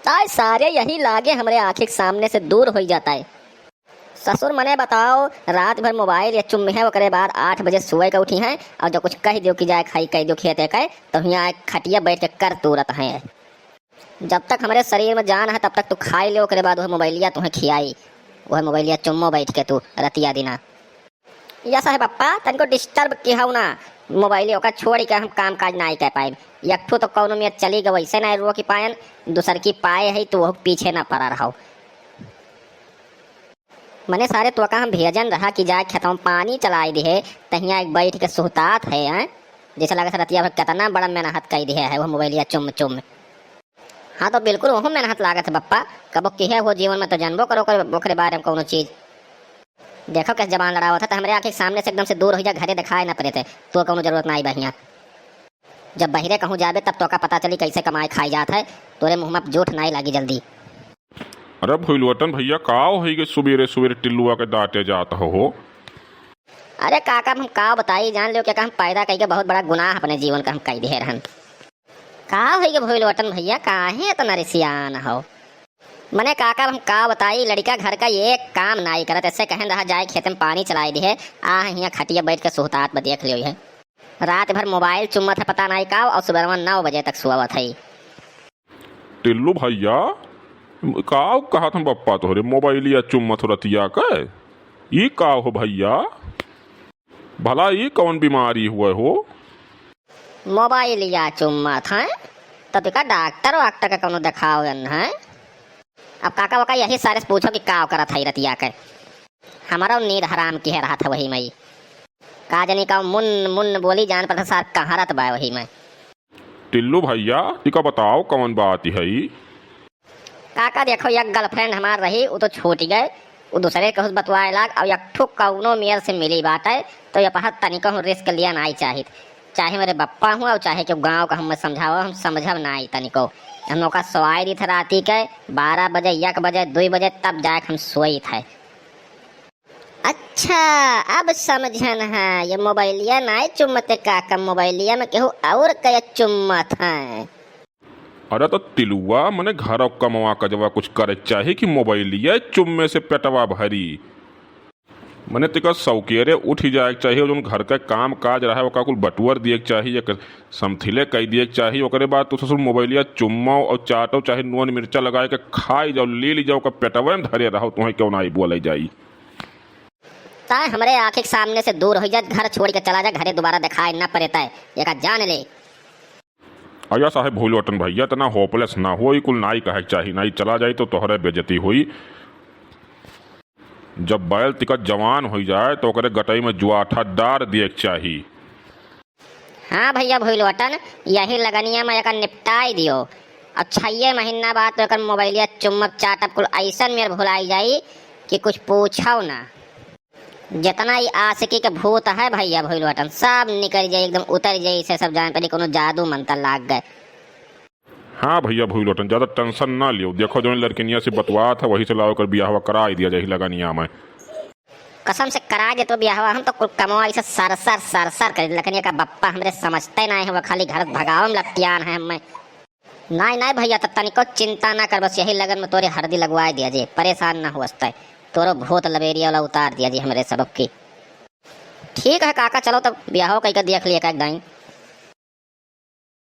ताय सारे यही लागे हमरे आँखी के सामने से दूर हो जाता है। ससुर मने बताओ, रात भर मोबाइल या चुम्मे है, ओकरे बाद 8 बजे सुबह का उठी हैं और जो कुछ कह दियो कि जाए खाई कह दियो खेते कहे तो यहाँ खटिया बैठ के कर तुरत हैं। जब तक हमारे शरीर में जान है तब तक तू खाई ले, ओकरे बाद वह मोबाइलिया तुम्हें खियाई, वह मोबाइलिया चुम्मो बैठ के तू रतिया दिना। यस है पप्पा, तनिको डिस्टर्ब किया ना, मोबाइल ओका छोड़ के हम काम काज नहीं कर पाए। यकठू तो कौनो में चली गई वैसे नहीं रो की पायन, दूसर की पाए है तो वो पीछे ना पड़ा रहो। मने सारे तो का हम भेजन रहा कि जाए खेतों में पानी चलाई दिए तहिया एक बैठ के सुहतात है, जैसे लगा रतिया भर कितना बड़ा मेहनत कर दिया है वह मोबाइलिया चुम चुम। हाँ तो बिल्कुल वह मेहनत लागत है पप्पा, कबो की है वो जीवन में तो जानबो करो ओकरे बारे में कोनो चीज। देखो कैसे जबान लड़ा हुआ था, तो हमारे आँख के सामने से एकदम से दूर हो जाए, घरे दिखाए ना पड़े थे तो कोनो जरूरत ना आई बहिया। जब बहिरे कहूँ जाबे तब तो का पता चली कैसे कमाई खाई जात है, तोरे मुँह में जूठ नहीं लगी जल्दी। अरे भोलवटन भैया का होई के सुबेरे सुबेरे टिल्लुआ के डांटे जाता हो। अरे काका हम का बताई, जान लो क्या हम पैदा कई के बहुत बड़ा गुनाह अपने जीवन का हम कई दे रहन। का होई के भोलवटन भैया काहे इतना रिसियान हो। मने काका हम का बताई, लड़का घर का एक काम नहीं करत, ऐसे कहन रहा जाए खेत में पानी चलाई दी है, यहाँ खटिया बैठ के सुहतात में देख लियो है। रात भर मोबाइल चुम्मत है पता नहीं का, और सुबह 9 बजे तक सुवत है। टिल्लू भैया का कहा था पप्पा तोहरे मोबाइलिया चुम्मत रतिया का, ये का हो भैया, भला ये कौन बीमारी हुआ हो। मोबाइलिया चुम्मत है तो तुका डॉक्टर वाक्टर का कोनो दिखाओ है। अब काका वाका यही सारे से पूछो कि का करत है रतिया के, हमारा नींद हराम की है रहा था वही में का जनी का मुन मुन बोली जान पता सार कहाँ रत बा वही में। टिल्लू भैया टिका बताओ कौन बात है। काका देखो एक गर्लफ्रेंड हमार रही, वो तो छूट गए, वो दूसरे के बतवाए लाग, और एक ठुक कौनो मेयर से मिली बात है तो ये पहत तनिको हम रिस्क लिया नहीं चाहिए, चाहे मेरे बप्पा हुआ और चाहे कि गाँव का हम समझाओ, हम समझब नहीं तनिको। हम लोग का सोई दी था राती के 12 बजे 1 बजे 2 बजे तब जाके हम सोई थे। अच्छा अब समझन है, ये मोबाइलिया नहीं चुम्मत काका, मोबाइलिया में केहू और कया चुम्मत है। अरे तो टिलुआ मने घर कमवा कजवा कुछ करे चाहे कि मोबाइलिया चुम्मे से पेटवा भरी, मने तिका सौकेरे उठ जाए चाहिए, जो घर का काम काज रहा है वो कुल बटुअर दिए चाहिए, समथिले कह दिए चाहिए, ओकरे बाद तो ससुर मोबाइलिया चुम्मो और चाटो चाहे नून मिर्चा लगाए के खाई जाओ, ले ली जाओ का पेटवा में धरे रहो, तुम्हें क्यों नहीं बोले जाई। ताए हमारे आँख के सामने से दूर हो जाए, घर छोड़ के चला जाए, घरे दोबारा दिखाई न पड़ता है, ये का जान ले। अया साहेब भोलवटन भैया तना होपलेस ना हो, कुल नाई कहे चाहिए, नाई चला जाए तो तोहरे बेजती हुई। जब बैल तिकट जवान हो जाए तो ओकरे गटई में जुआठा डार दिए चाहिए। हाँ भैया भोलवटन यही लगनिया में एक निपटाई दियो, अब 6 महीना बाद तो एक मोबाइलिया चुम्मक चाटप कुल ऐसा मेरे भुलाई जाई कि कुछ पूछो ना। जितना ही आशिकी के भूत है भैया भोलवटन सब निकल जाए, एकदम उतर जाए, इसे सब जान पड़ी कोनो जादू मंत्र लाग गए। हाँ भैया भोलवटन ज्यादा टेंशन ना लियो, देखो जो लड़किनिया से बतवा था वही से लाओ कर ब्याह करा दिया जाए लगनिया में। कसम से करा दे तो ब्याह, हम तो कुल कमवा इसे सरसर सरसर कर लखनिया का बप्पा हमरे समझते नहीं है, वो खाली घर भगाव में लपटियान है हमें। नहीं नहीं भैया तो तनिको चिंता ना कर, बस यही लगन में तोरे हरदी लगवा दिया जे, परेशान ना हो, तोरो भूत लबेरिया वाला उतार दिया जी हमारे सबक की। ठीक है काका चलो तब ब्याह कहीं का देख लिया का।